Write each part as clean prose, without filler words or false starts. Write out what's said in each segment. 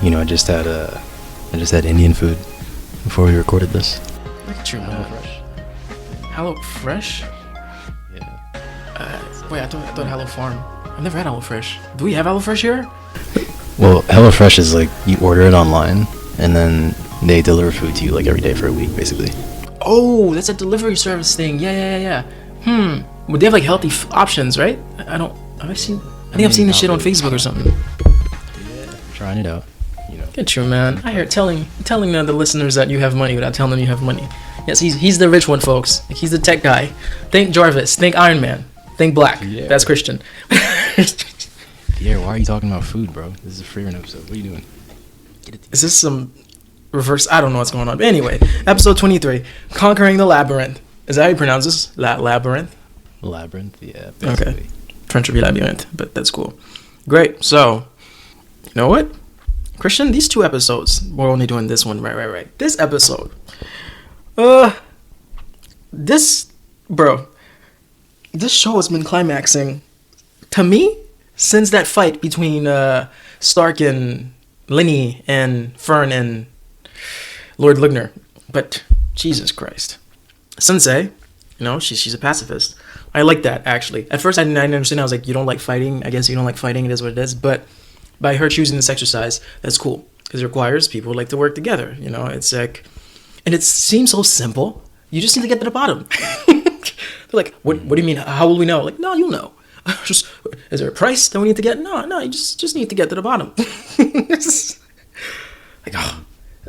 You know, I just had Indian food before we recorded this. Look at you, man. Hello Fresh? Yeah. Wait, I thought Hello Farm. I've never had Hello Fresh. Do we have Hello Fresh here? Well, HelloFresh is like you order it online and then they deliver food to you like every day for a week, basically. Oh, that's a delivery service thing. Yeah. But they have like healthy options, right? I think I've seen this shit on Facebook or something. Yeah, trying it out. You know. Get you, man. I hear telling the listeners that you have money without telling them you have money. Yes, he's the rich one, folks. Like, he's the tech guy. Think Jarvis. Think Iron Man. Think Black. Yeah. That's Christian. Pierre, why are you talking about food, bro? This is a Frieren episode. What are you doing? Is this some reverse? I don't know what's going on. But anyway, episode 23, Conquering the Labyrinth. Is that how you pronounce this? Labyrinth? Labyrinth, yeah. Basically. Okay. French would be labyrinth, but that's cool. Great. So, you know what? Christian, these 2 episodes, we're only doing this one. Right. This episode. This show has been climaxing, to me, since that fight between Stark and Lenny and Fern and Lord Ligner. But Jesus Christ, Sensei, you know, she's a pacifist. I like that, actually. At first I didn't understand. I was like, you don't like fighting? I guess you don't like fighting. It is what it is. But by her choosing this exercise, that's cool, because it requires people like to work together. You know, it's like, and it seems so simple. You just need to get to the bottom. They're like, what do you mean? How will we know? Like, no, you'll know. Just, is there a price that we need to get? No, you just need to get to the bottom. Like,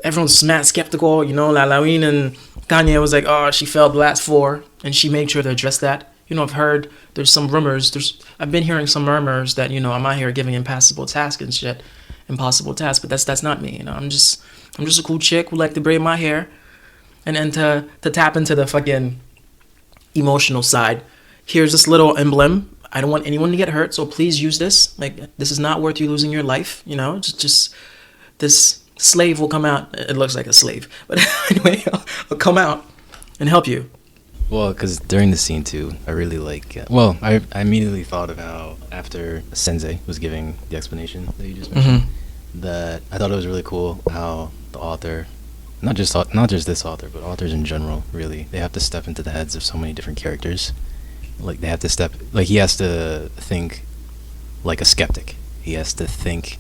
everyone's mad skeptical, you know. Lalaween and Kanye was like, she failed the last 4, and she made sure to address that. You know, I've heard there's some rumors. I've been hearing some murmurs that, you know, I'm out here giving impossible tasks and shit, but that's not me. You know, I'm just a cool chick who like to braid my hair, and to tap into the fucking emotional side. Here's this little emblem. I don't want anyone to get hurt, so please use this. Like, this is not worth you losing your life, you know? Just this slave will come out. It looks like a slave. But anyway, I'll come out and help you. Well, because during the scene, too, I really like... I immediately thought of how, after Sensei was giving the explanation that you just mentioned, that I thought it was really cool how the author... Not just this author, but authors in general, really, they have to step into the heads of so many different characters. Like, he has to think like a skeptic. He has to think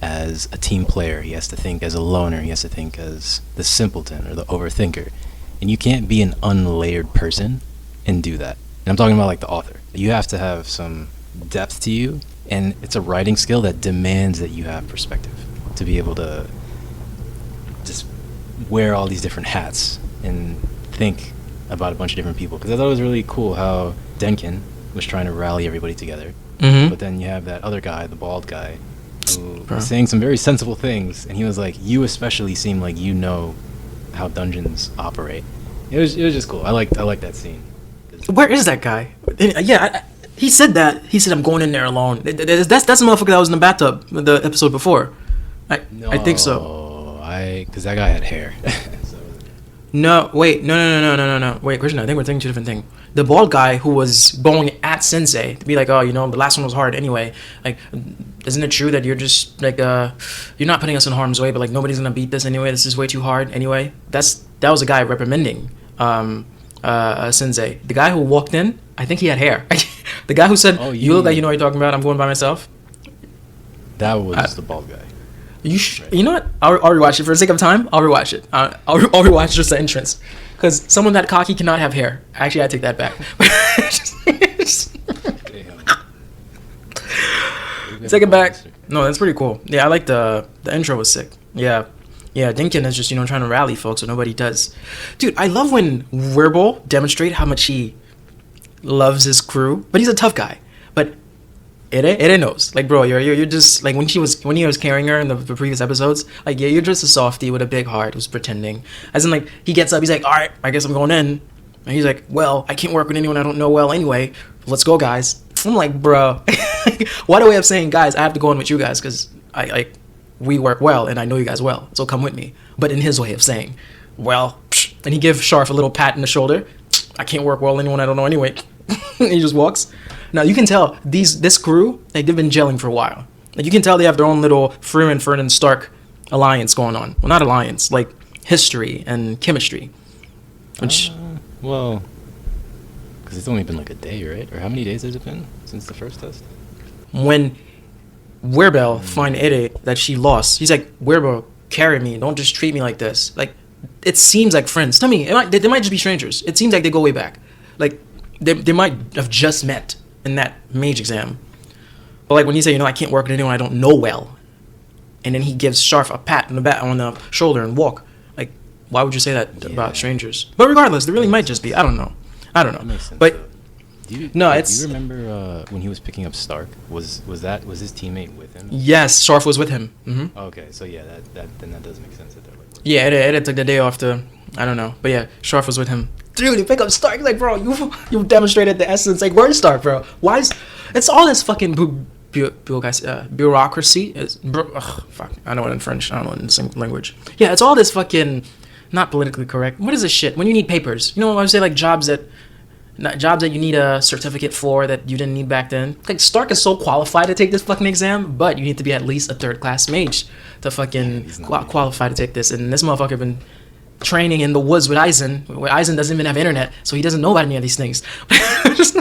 as a team player. He has to think as a loner. He has to think as the simpleton or the overthinker. And you can't be an unlayered person and do that. And I'm talking about, like, the author. You have to have some depth to you, and it's a writing skill that demands that you have perspective to be able to just wear all these different hats and think about a bunch of different people. Because I thought it was really cool how Denkin was trying to rally everybody together, but then you have that other guy, the bald guy, who was saying some very sensible things, and he was like, you especially seem like you know how dungeons operate. It was just cool. I like that scene. Where is that guy? Yeah, he said that. He said, I'm going in there alone. That's the motherfucker that was in the bathtub the episode before. I think so. Because that guy had hair. No, wait, no. Wait, Christian, I think we're thinking 2 different things. The bald guy who was going at Sensei to be like, the last one was hard anyway. Like, isn't it true that you're just like, you're not putting us in harm's way, but like nobody's gonna beat this anyway. This is way too hard anyway. That was a guy reprimanding Sensei. The guy who walked in, I think he had hair. The guy who said, "You look like you know what you're talking about. I'm going by myself." That was the bald guy. You know what? I'll rewatch it for the sake of time. I'll rewatch it. I'll rewatch just the entrance, because someone that cocky cannot have hair. Actually, I take that back. Take it back. No, that's pretty cool. Yeah, I like the intro was sick. Yeah, Dinkin is just trying to rally folks, so nobody does. Dude, I love when Werbel demonstrate how much he loves his crew, but he's a tough guy. But Ere knows, like, bro, you're just like when he was carrying her in the previous episodes, like, yeah, you're just a softie with a big heart who's pretending. As in, like, he gets up, he's like, all right, I guess I'm going in, and he's like, well, I can't work with anyone I don't know well anyway. Let's go, guys. I'm like, bro, what a way of saying, guys, I have to go in with you guys because we work well and I know you guys well, so come with me. But in his way of saying, well, and he gives Sharf a little pat in the shoulder. I can't work well with anyone I don't know anyway. And he just walks. Now, you can tell this crew, they've been gelling for a while. Like, you can tell they have their own little Frieren, Fern and Stark alliance going on. Well, not alliance, like history and chemistry. Which, well, because it's only been like a day, right? Or how many days has it been since the first test? when Werbel find Ere that she lost, he's like, Werbel, carry me. Don't just treat me like this. Like, it seems like friends. Tell me, they might just be strangers. It seems like they go way back. Like, they might have just met in that mage exam. But like when you say, I can't work with anyone I don't know well, and then he gives Sharf a pat on the shoulder and walk. Like, why would you say that about strangers? But regardless, there really might just be. I don't know. That makes sense, but do you remember when he was picking up Stark? Was his teammate with him? Yes, Sharf was with him. Mm-hmm. Okay, so yeah, then that does make sense. That they're like, yeah, Ed took the day off to, I don't know, but yeah, Sharf was with him. Dude, you pick up Stark, like, bro, you demonstrated the essence. Like, where's Stark, bro? Why is it's all this fucking bureaucracy? Fuck, I know it in French. I don't know it in the same language. Yeah, it's all this fucking not politically correct. What is this shit? When you need papers, I would say like jobs that you need a certificate for that you didn't need back then. Like, Stark is so qualified to take this fucking exam, but you need to be at least a third-class mage to fucking qualify to take this. And this motherfucker been training in the woods with Aizen, where Aizen doesn't even have internet, so he doesn't know about any of these things. Just,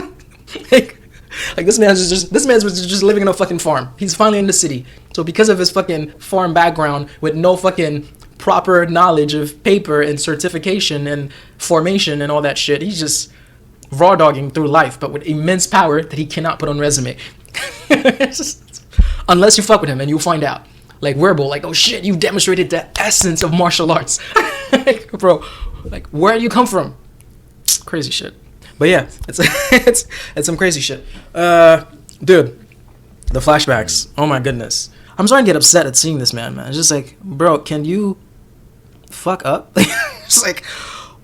like this man's just living in a fucking farm. He's finally in the city. So because of his fucking farm background with no fucking proper knowledge of paper and certification and formation and all that shit, he's just raw dogging through life, but with immense power that he cannot put on resume. Unless you fuck with him, and you'll find out. Like Werbel, like, oh shit, you demonstrated the essence of martial arts. Like, bro, like, where do you come from? Crazy shit. But yeah, it's some crazy shit. Dude, the flashbacks. Oh my goodness. I'm starting to get upset at seeing this man. It's just like, bro, can you fuck up? It's like,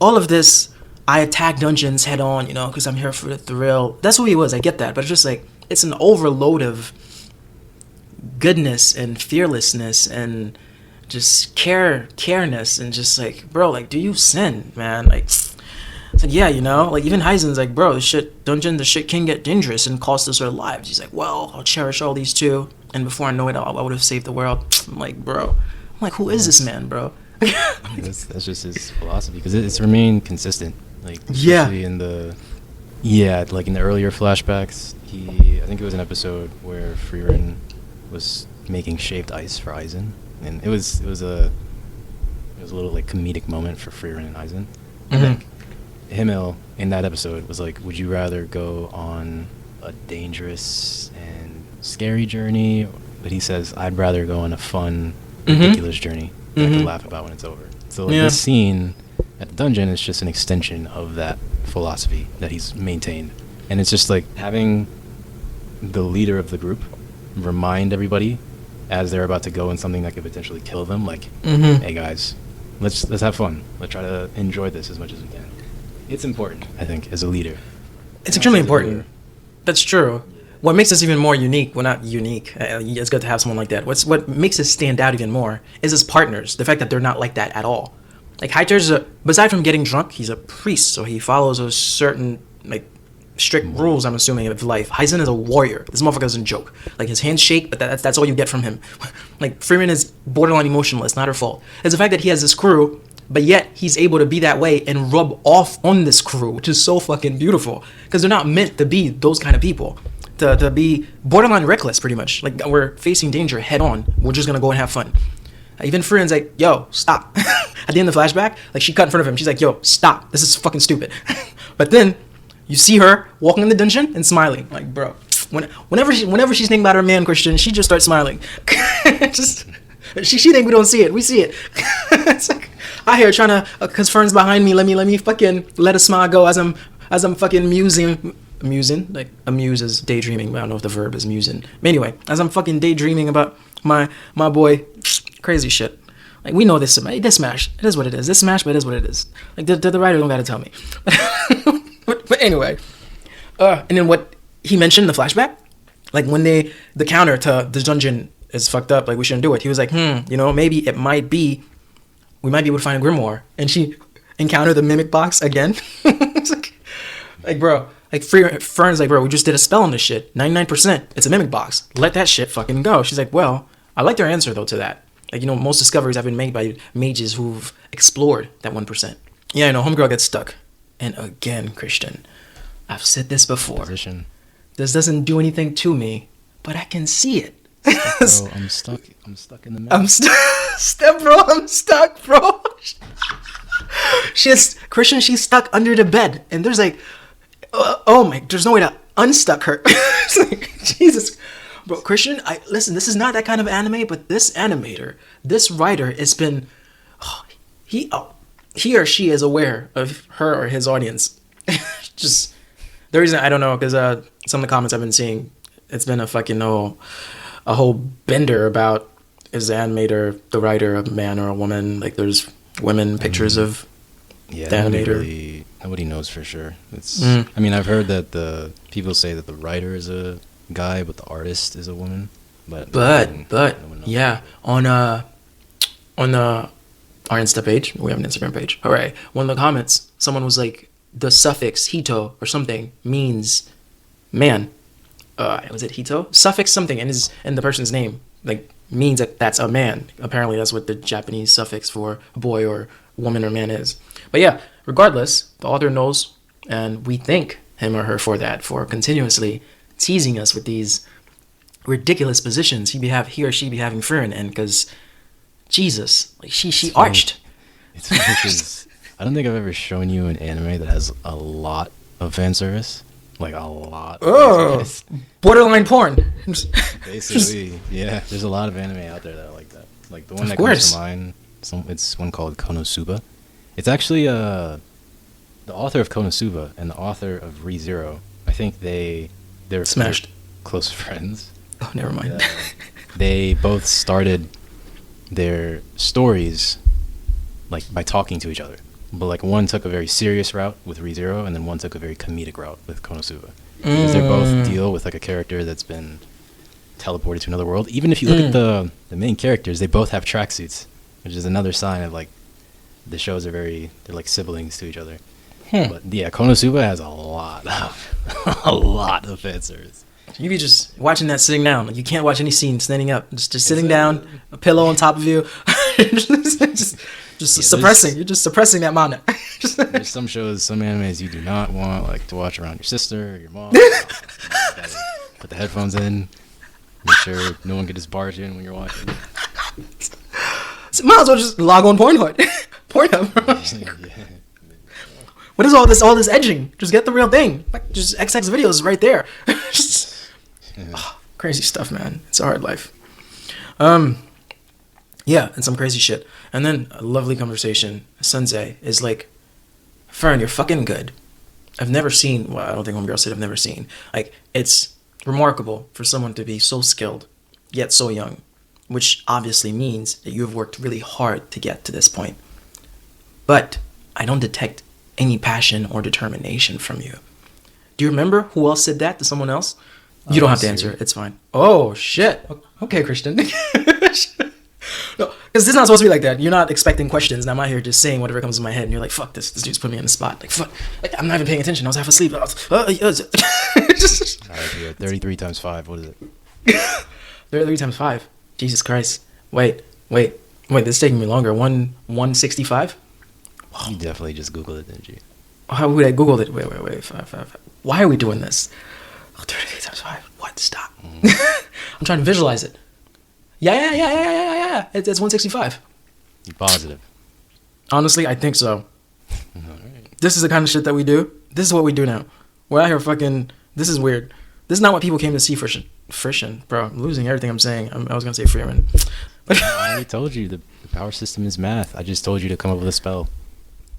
all of this, I attack dungeons head on, because I'm here for the thrill. That's who he was, I get that. But it's just like, it's an overload of goodness and fearlessness and just careness and just like, bro, like, do you sin, man? Like, it's like, yeah, like, even Heisen's like, bro, the shit can get dangerous and cost us our lives. He's like, well, I'll cherish all these too, and before I know it, I would have saved the world. I'm like, bro, who is this man, bro? that's just his philosophy, because it's remained consistent. Like, especially in the earlier flashbacks, I think it was an episode where Frieren was making shaved ice for Aizen, and it was a little like comedic moment for Frieren and Aizen. I think Himmel in that episode was like, would you rather go on a dangerous and scary journey? But he says, I'd rather go on a fun, ridiculous journey that I can laugh about when it's over. So like, this scene at the dungeon is just an extension of that philosophy that he's maintained. And it's just like having the leader of the group remind everybody as they're about to go in something that could potentially kill them, like, hey guys, let's have fun. Let's try to enjoy this as much as we can. It's important, I think, as a leader. It's extremely important. That's true. What makes us even more unique, well, not unique, it's good to have someone like that. What makes us stand out even more is his partners, the fact that they're not like that at all. Like, Heiter's, beside from getting drunk, he's a priest, so he follows a certain, like, strict rules, I'm assuming, of life. Heizen is a warrior. This motherfucker doesn't joke. Like, his hands shake, but that's all you get from him. Like, Frieren is borderline emotionless, not her fault. It's the fact that he has this crew, but yet he's able to be that way and rub off on this crew, which is so fucking beautiful. Because they're not meant to be those kind of people. To be borderline reckless, pretty much. Like, we're facing danger head on. We're just gonna go and have fun. Even Frieren's like, yo, stop. At the end of the flashback, like, she cut in front of him. She's like, yo, stop. This is fucking stupid. But then you see her walking in the dungeon and smiling. Like, bro, whenever she's thinking about her man, Christian, she just starts smiling. She think we don't see it. We see it. It's like, I hear trying to, cause Fern's behind me. Let me fucking let a smile go as I'm fucking musing. Like, amuse is daydreaming, but I don't know if the verb is musing. But anyway, as I'm fucking daydreaming about my boy, crazy shit. Like, we know this smash. It is what it is. This smash, but it is what it is. Like, the writer don't gotta tell me. But anyway, and then what he mentioned in the flashback, like, when the counter to this dungeon is fucked up, like, we shouldn't do it. He was like, maybe we might be able to find a grimoire, and she encountered the mimic box again. It's like, bro. Like, Fern's like, bro, we just did a spell on this shit. 99%. It's a mimic box. Let that shit fucking go. She's like, well, I liked her answer, though, to that. Like, most discoveries have been made by mages who've explored that 1%. Yeah, homegirl gets stuck. And again, Christian, I've said this before. Position. This doesn't do anything to me, but I can see it. Bro, I'm stuck in the middle. I'm stuck, bro. Christian, she's stuck under the bed. And there's like, there's no way to unstuck her. It's like, Jesus. Bro, Christian, listen, this is not that kind of anime, but this animator, this writer, has been, he or she is aware of her or his audience. Just, the reason, I don't know, because some of the comments I've been seeing, it's been a fucking a whole bender about, is the animator the writer a man or a woman? Like, there's women pictures of the animator. Nobody knows for sure. I mean, I've heard that the people say that the writer is a guy, but the artist is a woman. But yeah, on our Insta page, we have an Instagram page. Hooray! One of the comments, someone was like, the suffix hito or something means man. Was it hito? Suffix something in the person's name, like, means that that's a man. Apparently, that's what the Japanese suffix for boy or woman or man is. But yeah, regardless, the author knows, and we thank him or her for that, for continuously teasing us with these ridiculous positions he or she be having Frieren, and because Jesus, like, she arched. It's funny because I don't think I've ever shown you an anime that has a lot of fan service. Like, a lot. Oh, borderline porn. Basically, yeah. There's a lot of anime out there that are like that. Like, the one that comes to mind, it's one called Konosuba. It's actually the author of Konosuba and the author of ReZero. I think they're smashed close friends. Oh, never mind. They both started their stories like by talking to each other. But like, one took a very serious route with ReZero, and then one took a very comedic route with Konosuba. Because they both deal with like a character that's been teleported to another world. Even if you look at the main characters, they both have tracksuits, which is another sign of like the shows they're like siblings to each other. But yeah, Konosuba has a lot of fan service. You be just watching that sitting down. Like, you can't watch any scene standing up. Just sitting down, a pillow on top of you. Just suppressing. You're just suppressing that mana. There's some shows, some animes you do not want, like, to watch around your sister or your mom. Put the headphones in. Make sure no one can just barge in when you're watching. So might as well just log on Pornhub. Yeah. What is all this edging? Just get the real thing. Like, just XX videos right there. Crazy stuff, man. It's a hard life. Yeah, and some crazy shit. And then a lovely conversation. Sensei is like, Fern, you're fucking good. I've never seen, well, I don't think homegirl said I've never seen. Like, it's remarkable for someone to be so skilled, yet so young, which obviously means that you have worked really hard to get to this point. But I don't detect any passion or determination from you. Do you remember who else said that to someone else? You don't have to answer. It's fine. Oh, shit. Okay, Christian. No, because this is not supposed to be like that. You're not expecting questions, and I'm out here just saying whatever comes in my head, and you're like, fuck this. This dude's put me in the spot. Like, fuck. Like, I'm not even paying attention. I was half asleep. All right, yeah, 33 times 5. What is it? 33 times 5. Jesus Christ. Wait. This is taking me longer. 165? You definitely just Googled it, didn't you? How would I Googled it? Wait. 5. Why are we doing this? 33 times 5. What? Stop. I'm trying to visualize it. Yeah. It's 165. You positive? Honestly, I think so. All right. This is the kind of shit that we do. This is what we do now. We're out here fucking... This is weird. This is not what people came to see Frieren. Bro, I'm losing everything I'm saying. I was going to say Frieren. But I already told you the power system is math. I just told you to come up with a spell.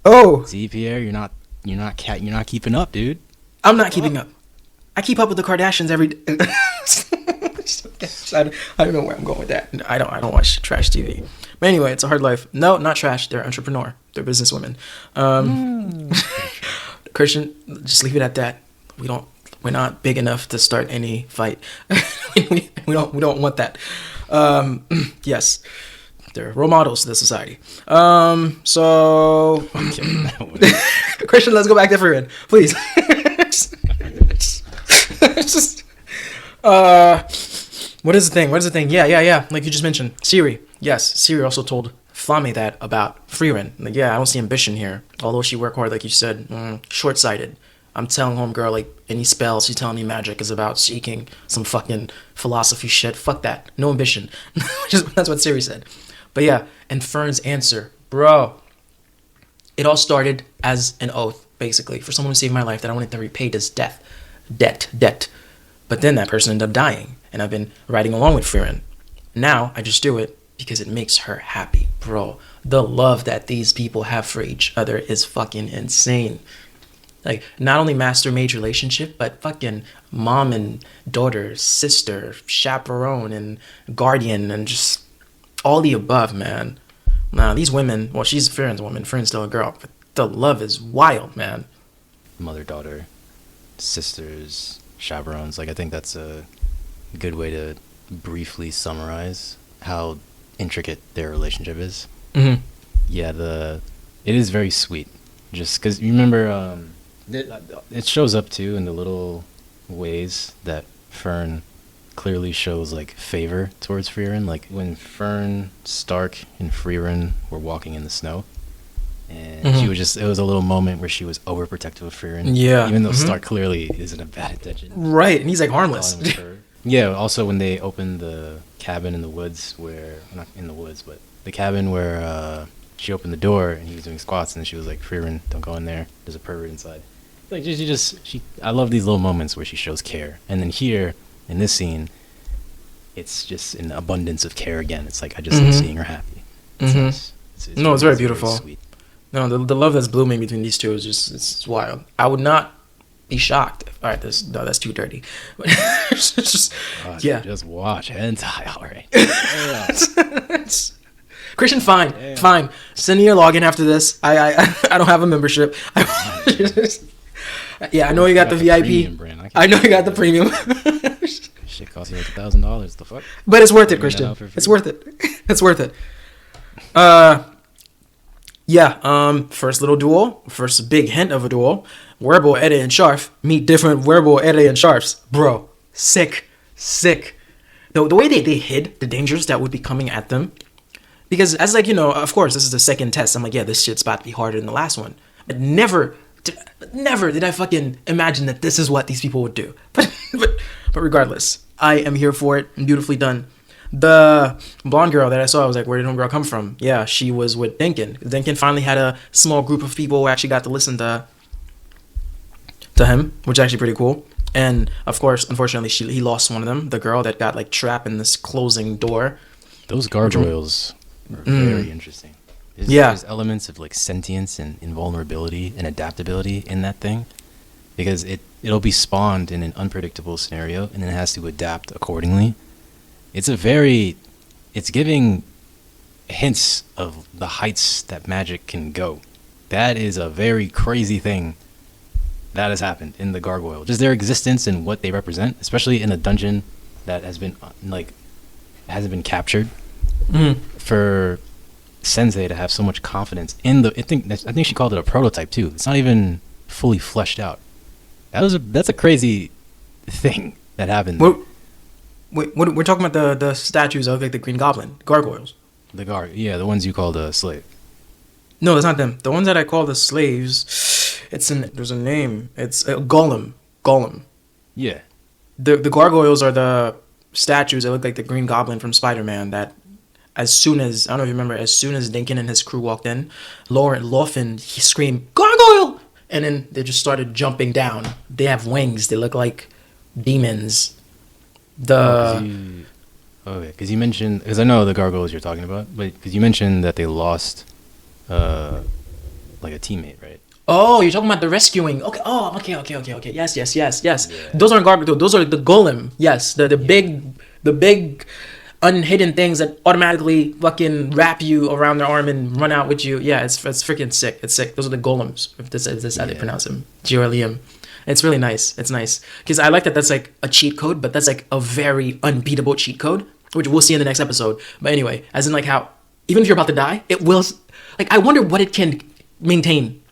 Oh! See, Pierre, you're not keeping up, dude. I'm not keeping up. I keep up with the Kardashians every day. I don't know where I'm going with that. I don't watch trash TV. But anyway, it's a hard life. No, not trash. They're entrepreneur. They're businesswomen. Christian, just leave it at that. We're not big enough to start any fight. we don't want that. Yes. They're role models to the society. So Christian, let's go back to Frieren, please. What is the thing? Yeah. Like you just mentioned, Siri. Yes, Siri also told Flamme that about Frieren. Like, yeah, I don't see ambition here. Although she worked hard, like you said, short-sighted. I'm telling homegirl, like, any spell she's telling me magic is about seeking some fucking philosophy shit. Fuck that. No ambition. That's what Siri said. But yeah, and Fern's answer, bro. It all started as an oath, basically, for someone who saved my life that I wanted to repay this debt. But then that person ended up dying, and I've been riding along with Frieren. Now I just do it because it makes her happy, bro. The love that these people have for each other is fucking insane. Like, not only master-mage relationship, but fucking mom and daughter, sister, chaperone, and guardian, and just all the above, man. Nah, these women, well, she's Frieren's woman, Frieren's still a girl, but the love is wild, man. Mother, daughter, sisters, chaperones. Like, I think that's a good way to briefly summarize how intricate their relationship is. Mm-hmm. Yeah, it is very sweet. Just because you remember, it shows up too in the little ways that Fern clearly shows like favor towards Frieren. Like when Fern, Stark, and Frieren were walking in the snow, and she was it was a little moment where she was overprotective of Frieren. Yeah. Even though Stark clearly isn't a bad intention. Right, and he's like harmless. Yeah, also when they opened the cabin in the woods not in the woods, but the cabin where she opened the door and he was doing squats and she was like, Frieren, don't go in there. There's a pervert inside. Like I love these little moments where she shows care. And then here, in this scene, it's just an abundance of care again. It's like, I just like seeing her happy. It's nice. It's very beautiful. Very sweet. No, the love that's blooming between these two is it's wild. I would not be shocked. All right, that's too dirty. It's just, yeah. Just watch hentai, all right. Christian, fine. Send me your login after this. I don't have a membership. Yeah, I know you got the VIP. I know you got the premium. Shit costs you like $1,000. The fuck? But it's worth it, Christian. It's worth it. It's worth it. Yeah. First little duel. First big hint of a duel. Werbel, Ede, and Sharf meet different Werbel, Ede, and Sharfs. Bro, sick. The way they hid the dangers that would be coming at them. Because as like, of course, this is the second test. I'm like, yeah, this shit's about to be harder than the last one. But never did I fucking imagine that this is what these people would do. But regardless, I am here for it. Beautifully done. The blonde girl that I saw, I was like, where did homegirl come from? Yeah, she was with Dinkin. Dinkin finally had a small group of people who actually got to listen to him, which is actually pretty cool. And of course, unfortunately, he lost one of them, the girl that got like trapped in this closing door. Those gargoyles are very interesting. There's elements of like sentience and invulnerability and adaptability in that thing, because it'll be spawned in an unpredictable scenario and then it has to adapt accordingly. It's giving hints of the heights that magic can go. That is a very crazy thing that has happened in the gargoyle. Just their existence and what they represent, especially in a dungeon that has been hasn't been captured. For Sensei to have so much confidence in I think she called it a prototype too. It's not even fully fleshed out. That's a crazy thing that happened. We're talking about the statues of like the Green Goblin gargoyles. The ones you called a slave. No, that's not them. The ones that I call the slaves. There's a name. It's Golem. Yeah. The gargoyles are the statues that look like the Green Goblin from Spider-Man. That as soon as Dinkin and his crew walked in, Lawfin, he screamed, "Gargoyle!" And then they just started jumping down. They have wings. They look like demons. Because you mentioned, because I know the gargoyles you're talking about, but because you mentioned that they lost like a teammate, right? Oh, you're talking about the rescuing. Okay. Oh, okay. Yes. Yeah. Those aren't gargoyles. Those are the golem. Yes, the big unhidden things that automatically fucking wrap you around their arm and run out with you. Yeah, it's freaking sick. It's sick. Those are the golems. If this is how they pronounce them. G-O-L-E-M. It's really nice. It's nice because I like that. That's like a cheat code, but that's like a very unbeatable cheat code, which we'll see in the next episode. But anyway, as in like how even if you're about to die, it will. Like I wonder what it can maintain.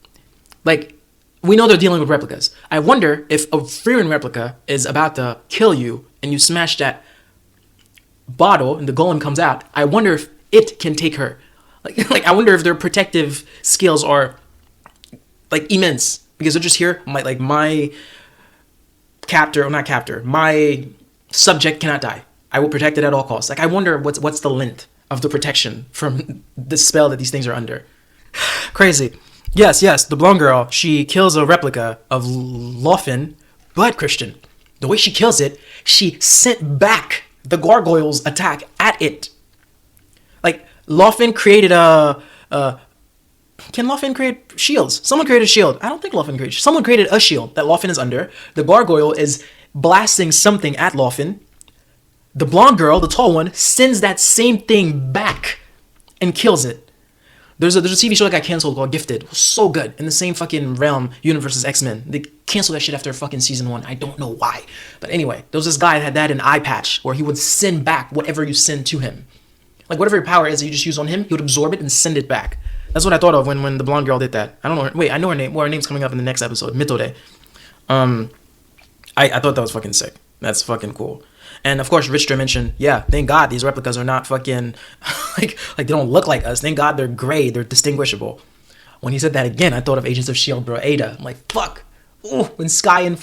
Like we know they're dealing with replicas. I wonder if a Frieren replica is about to kill you and you smash that bottle and the golem comes out. I wonder if it can take her. Like I wonder if their protective skills are like immense because they're just here. My my subject cannot die. I will protect it at all costs. Like I wonder what's the length of the protection from the spell that these things are under. Crazy. Yes, the blonde girl, she kills a replica of Lofin, but Christian, the way she kills it, she sent back the gargoyle's attack at it. Like Lofin created can Lofin create shields? Someone created a shield. I don't think Lofin created. Someone created a shield that Lofin is under. The gargoyle is blasting something at Lofin. The blonde girl, the tall one, sends that same thing back and kills it. There's a TV show that got canceled called Gifted. It was so good. In the same fucking realm, universe as X-Men. They canceled that shit after fucking season 1. I don't know why. But anyway, there was this guy that had that in eye patch where he would send back whatever you send to him. Like whatever your power is that you just use on him, he would absorb it and send it back. That's what I thought of when the blonde girl did that. I don't know her. Wait, I know her name. Well, her name's coming up in the next episode. Mitode. I thought that was fucking sick. That's fucking cool. And of course, Richter mentioned, yeah, thank God these replicas are not fucking like they don't look like us. Thank God they're gray. They're distinguishable. When he said that again, I thought of Agents of S.H.I.E.L.D., bro. Ada. I'm like, fuck. Ooh, when Sky and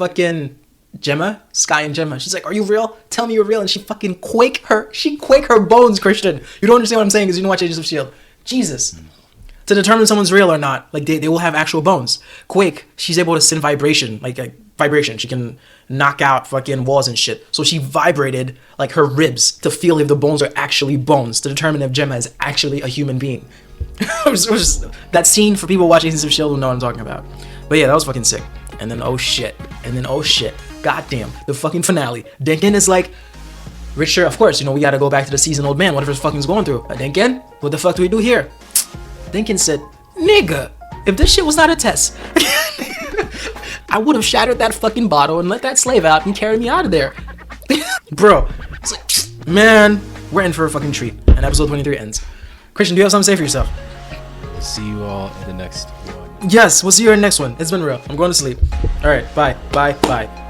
Gemma, she's like, are you real? Tell me you're real. And she fucking quake her bones, Christian. You don't understand what I'm saying because you don't watch Agents of S.H.I.E.L.D. Jesus. To determine someone's real or not, like they will have actual bones. Quake, she's able to send vibration, like a vibration. She can knock out fucking walls and shit. So she vibrated like her ribs to feel if the bones are actually bones, to determine if Gemma is actually a human being. That scene for people watching Agents of S.H.I.E.L.D. will know what I'm talking about. But yeah, that was fucking sick. And then oh shit. Goddamn, the fucking finale. Denkin is like, Richter, of course, we gotta go back to the seasoned old man, whatever the fuck he's going through. Denkin, what the fuck do we do here? Denkin said, nigga, if this shit was not a test, I would have shattered that fucking bottle and let that slave out and carry me out of there. Bro, it's like, man, we're in for a fucking treat. And episode 23 ends. Christian, do you have something to say for yourself? See you all in the next one. Yes, we'll see you in the next one. It's been real. I'm going to sleep. All right, bye.